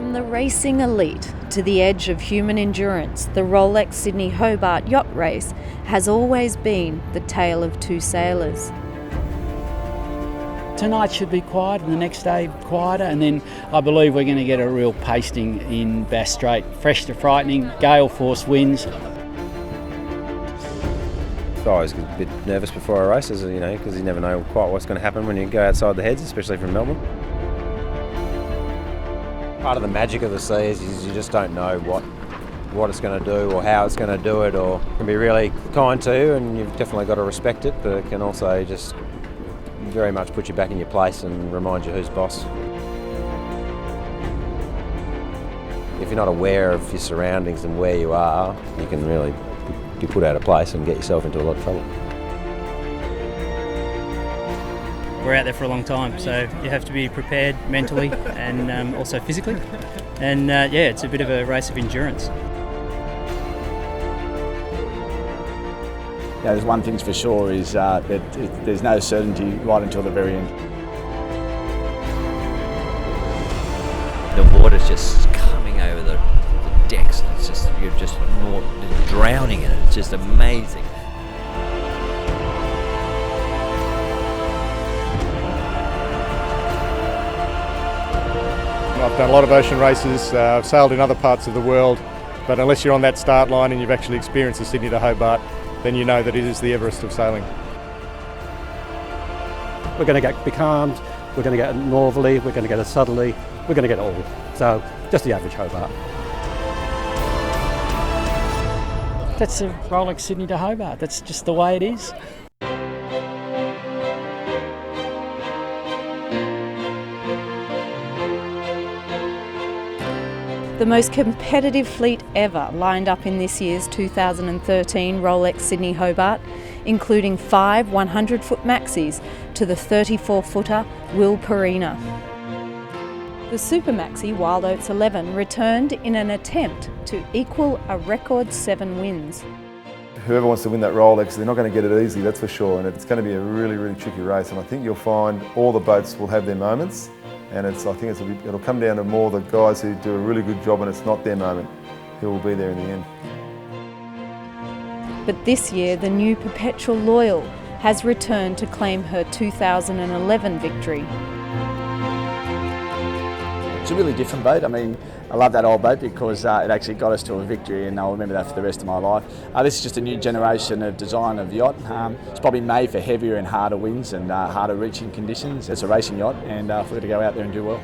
From the racing elite to the edge of human endurance, the Rolex Sydney Hobart yacht race has always been the tale of two sailors. Tonight should be quiet and the next day quieter, and then I believe we're going to get a real pasting in Bass Strait. Fresh to frightening, gale force winds. I always get a bit nervous before a race, because you never know quite what's going to happen when you go outside the heads, especially from Melbourne. Part of the magic of the sea is you just don't know what it's going to do or how it's going to do it, or it can be really kind to you and you've definitely got to respect it, but it can also just very much put you back in your place and remind you who's boss. If you're not aware of your surroundings and where you are, you can really be put out of place and get yourself into a lot of trouble. We're out there for a long time, so you have to be prepared mentally and also physically. And it's a bit of a race of endurance. Yeah, there's one thing's for sure is that there's no certainty right until the very end. The water's just coming over the decks, and it's just you're just more drowning in it. It's just amazing. I've done a lot of ocean races, I've sailed in other parts of the world, but unless you're on that start line and you've actually experienced the Sydney to Hobart, then you know that it is the Everest of sailing. We're going to get becalmed, we're going to get a northerly, we're going to get a southerly, we're going to get it all. So just the average Hobart. That's a Rolex Sydney to Hobart. That's just the way it is. The most competitive fleet ever lined up in this year's 2013 Rolex Sydney Hobart, including 5 100-foot maxis to the 34-footer Will Perina. The Super Maxi Wild Oats 11 returned in an attempt to equal a record 7 wins. Whoever wants to win that Rolex, they're not going to get it easy, that's for sure, and it's going to be a really, really tricky race, and I think you'll find all the boats will have their moments. And I think it'll come down to more the guys who do a really good job and it's not their moment, who will be there in the end. But this year, the new Perpetual Loyal has returned to claim her 2011 victory. It's a really different boat. I mean, I love that old boat because it actually got us to a victory, and I'll remember that for the rest of my life. This is just a new generation of design of yacht. It's probably made for heavier and harder winds and harder reaching conditions. It's a racing yacht, and we're going to go out there and do well.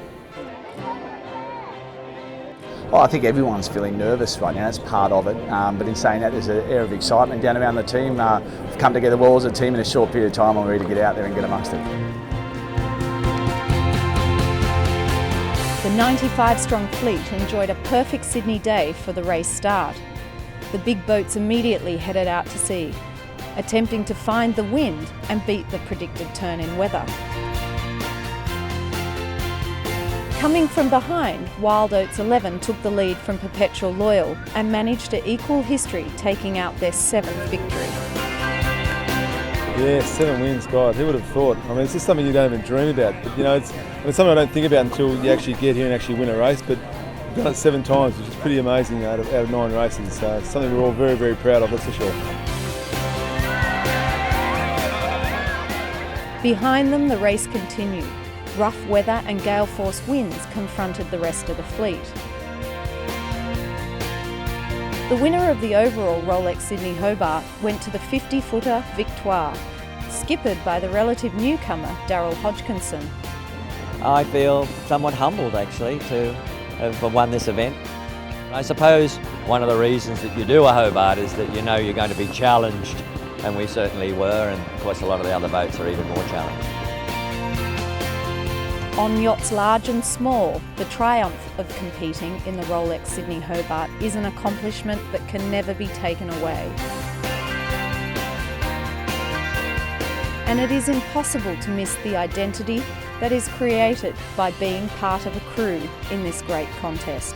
Well, I think everyone's feeling nervous right now, it's part of it, but in saying that there's an air of excitement down around the team. We've come together well as a team in a short period of time and we're ready to get out there and get amongst it. The 95-strong fleet enjoyed a perfect Sydney day for the race start. The big boats immediately headed out to sea, attempting to find the wind and beat the predicted turn in weather. Coming from behind, Wild Oats 11 took the lead from Perpetual Loyal and managed to equal history, taking out their 7th victory. Yeah, 7 wins, God, who would have thought? I mean, it's just something you don't even dream about, but it's something I don't think about until you actually get here and actually win a race, but we've done it 7 times, which is pretty amazing out of 9 races, so it's something we're all very, very proud of, that's for sure. Behind them, the race continued. Rough weather and gale force winds confronted the rest of the fleet. The winner of the overall Rolex Sydney Hobart went to the 50-footer Victoire, skippered by the relative newcomer Daryl Hodgkinson. I feel somewhat humbled actually to have won this event. I suppose one of the reasons that you do a Hobart is that you know you're going to be challenged, and we certainly were, and of course a lot of the other boats are even more challenged. On yachts large and small, the triumph of competing in the Rolex Sydney Hobart is an accomplishment that can never be taken away. And it is impossible to miss the identity that is created by being part of a crew in this great contest.